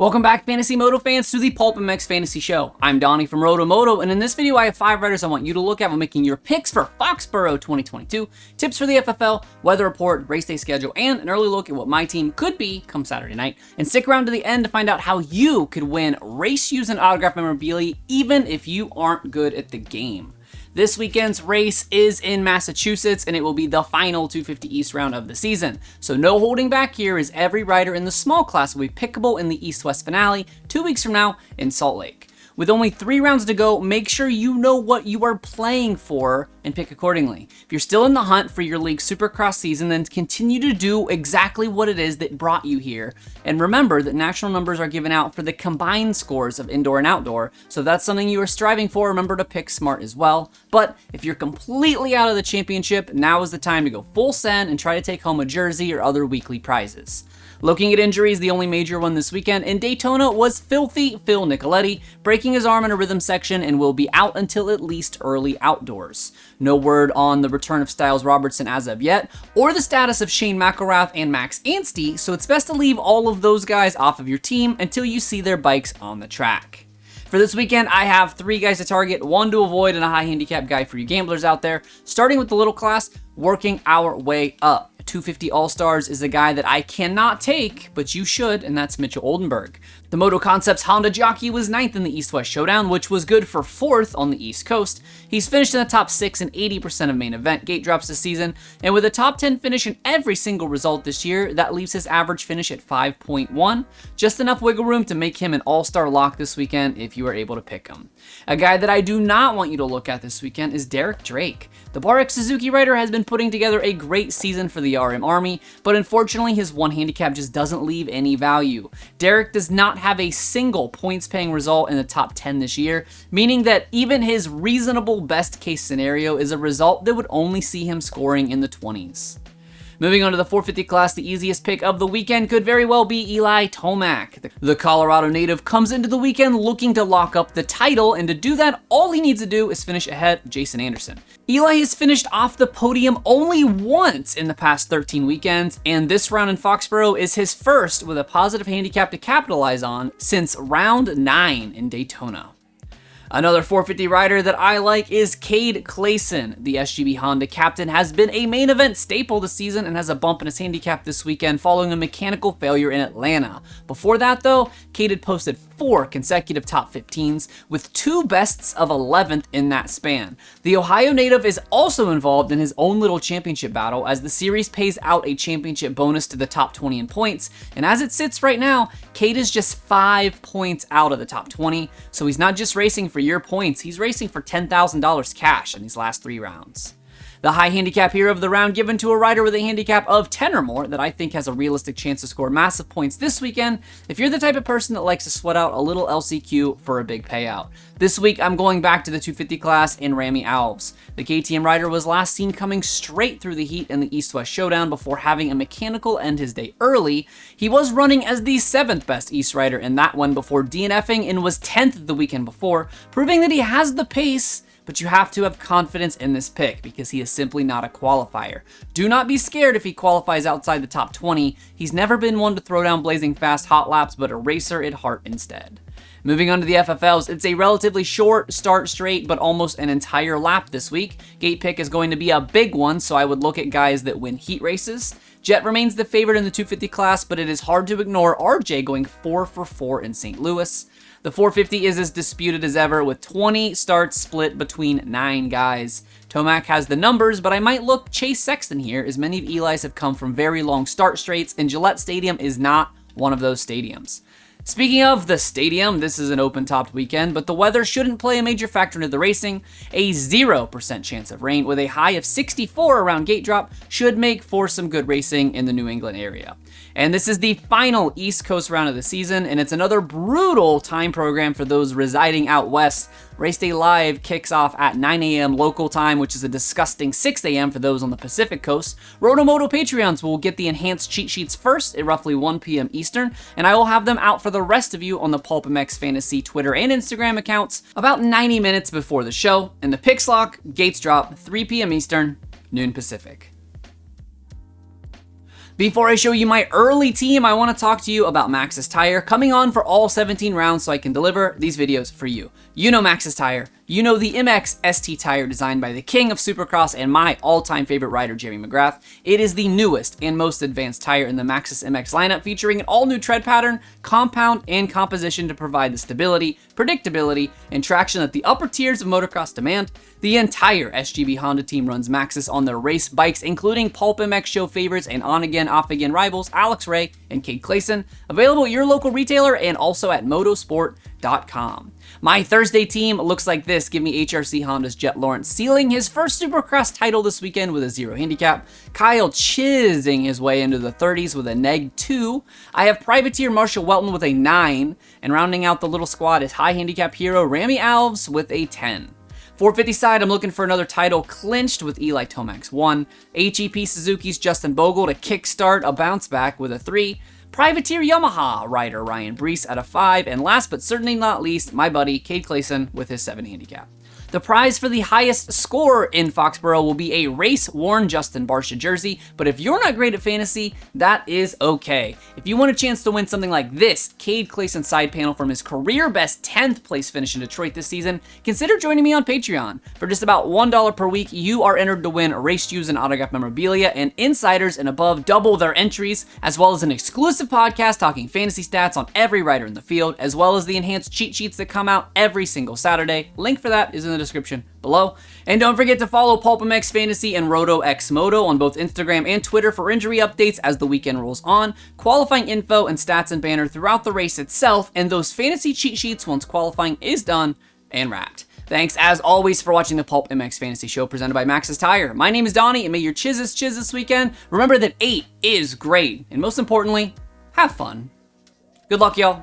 Welcome back, Fantasy Moto fans, to the PulpMX Fantasy Show. I'm Donnie from RotoMoto, and in this video I have 5 riders I want you to look at when making your picks for Foxborough 2022, tips for the FFL, weather report, race day schedule, and an early look at what my team could be come Saturday night. And stick around to the end to find out how you could win race shoes and autograph memorabilia even if you aren't good at the game. This weekend's race is in Massachusetts, and it will be the final 250 East round of the season. So no holding back here, as every rider in the small class will be pickable in the East-West finale 2 weeks from now in Salt Lake. With only 3 rounds to go, make sure you know what you are playing for and pick accordingly. If you're still in the hunt for your league Supercross season, then continue to do exactly what it is that brought you here. And remember that national numbers are given out for the combined scores of indoor and outdoor, so if that's something you are striving for, remember to pick smart as well. But if you're completely out of the championship, now is the time to go full send and try to take home a jersey or other weekly prizes. Looking at injuries, the only major one this weekend in Daytona was filthy Phil Nicoletti, breaking his arm in a rhythm section and will be out until at least early outdoors. No word on the return of Styles Robertson as of yet, or the status of Shane McElrath and Max Anstey, so it's best to leave all of those guys off of your team until you see their bikes on the track. For this weekend, I have 3 guys to target, 1 to avoid, and a high handicap guy for you gamblers out there, starting with the little class, working our way up. 250 All-Stars is a guy that I cannot take, but you should, and that's Mitchell Oldenburg. The Moto Concepts Honda jockey was 9th in the East-West Showdown, which was good for 4th on the East Coast. He's finished in the top 6 in 80% of main event gate drops this season, and with a top 10 finish in every single result this year, that leaves his average finish at 5.1. Just enough wiggle room to make him an all-star lock this weekend if you are able to pick him. A guy that I do not want you to look at this weekend is Derek Drake. The Barx Suzuki rider has been putting together a great season for the RM Army, but unfortunately his one handicap just doesn't leave any value. Derek does not have a single points-paying result in the top 10 this year, meaning that even his reasonable best-case scenario is a result that would only see him scoring in the 20s. Moving on to the 450 class, the easiest pick of the weekend could very well be Eli Tomac. The Colorado native comes into the weekend looking to lock up the title, and to do that, all he needs to do is finish ahead of Jason Anderson. Eli has finished off the podium only once in the past 13 weekends, and this round in Foxborough is his first with a positive handicap to capitalize on since round 9 in Daytona. Another 450 rider that I like is Cade Clayson. The SGB Honda captain has been a main event staple this season and has a bump in his handicap this weekend following a mechanical failure in Atlanta. Before that though, Cade had posted 4 consecutive top 15s with 2 bests of 11th in that span. The Ohio native is also involved in his own little championship battle, as the series pays out a championship bonus to the top 20 in points, and as it sits right now, Cade is just 5 points out of the top 20, so he's not just racing for your points, he's racing for $10,000 cash in these last 3 rounds. The high handicap here of the round given to a rider with a handicap of 10 or more that I think has a realistic chance to score massive points this weekend if you're the type of person that likes to sweat out a little LCQ for a big payout. This week, I'm going back to the 250 class in Rami Alves. The KTM rider was last seen coming straight through the heat in the East-West Showdown before having a mechanical end his day early. He was running as the 7th best East rider in that one before DNFing and was 10th the weekend before, proving that he has the pace, but you have to have confidence in this pick because he is simply not a qualifier. Do not be scared if he qualifies outside the top 20. He's never been one to throw down blazing fast hot laps, but a racer at heart instead. Moving on to the FFLs, it's a relatively short start straight, but almost an entire lap this week. Gate pick is going to be a big one, so I would look at guys that win heat races. Jet remains the favorite in the 250 class, but it is hard to ignore RJ going 4 for 4 in St. Louis. The 450 is as disputed as ever, with 20 starts split between 9 guys. Tomac has the numbers, but I might look Chase Sexton here, as many of Eli's have come from very long start straights, and Gillette Stadium is not one of those stadiums. Speaking of the stadium, this is an open-topped weekend, but the weather shouldn't play a major factor into the racing. A 0% chance of rain with a high of 64 around gate drop should make for some good racing in the New England area. And this is the final East Coast round of the season, and it's another brutal time program for those residing out west. Race Day Live kicks off at 9 a.m. local time, which is a disgusting 6 a.m. for those on the Pacific Coast. RotoMoto Patreons will get the enhanced cheat sheets first at roughly 1 p.m. Eastern, and I will have them out for the rest of you on the PulpMX Fantasy Twitter and Instagram accounts about 90 minutes before the show. And the picks lock, gates drop, 3 p.m. Eastern, noon Pacific. Before I show you my early team, I want to talk to you about Maxxis Tire, coming on for all 17 rounds so I can deliver these videos for you. You know Maxxis Tire. You know the MX ST tire designed by the king of Supercross and my all-time favorite rider, Jeremy McGrath. It is the newest and most advanced tire in the Maxxis MX lineup, featuring an all-new tread pattern, compound, and composition to provide the stability, predictability, and traction that the upper tiers of motocross demand. The entire SGB Honda team runs Maxxis on their race bikes, including PulpMX show favorites and on-again, off-again rivals Alex Ray and Cade Clayson. Available at your local retailer and also at motosport.com. My Thursday team looks like this. Give me HRC Honda's Jet Lawrence sealing his first Supercross title this weekend with a 0 handicap. Kyle chizzing his way into the 30s with a -2. I have Privateer Marshall Welton with a 9. And rounding out the little squad is high handicap hero Rami Alves with a 10. 450 side, I'm looking for another title clinched with Eli Tomac 1. HEP Suzuki's Justin Bogle to kickstart a bounce back with a 3. Privateer Yamaha rider Ryan Brees at a 5, and last but certainly not least, my buddy Cade Clayson with his 7 handicap. The prize for the highest score in Foxborough will be a race-worn Justin Barcia jersey, but if you're not great at fantasy, that is okay. If you want a chance to win something like this Cade Clayson side panel from his career-best 10th place finish in Detroit this season, consider joining me on Patreon. For just about $1 per week, you are entered to win race shoes and autograph memorabilia, and insiders and above double their entries, as well as an exclusive podcast talking fantasy stats on every rider in the field, as well as the enhanced cheat sheets that come out every single Saturday. Link for that is in the description below. And don't forget to follow PulpMX Fantasy and RotoMoto on both Instagram and Twitter for injury updates as the weekend rolls on, qualifying info and stats and banner throughout the race itself, and those fantasy cheat sheets once qualifying is done and wrapped. Thanks as always for watching the PulpMX Fantasy Show presented by Maxxis Tire. My name is Donnie, and may your chiz this weekend. Remember that 8 is great, and most importantly, have fun. Good luck, y'all.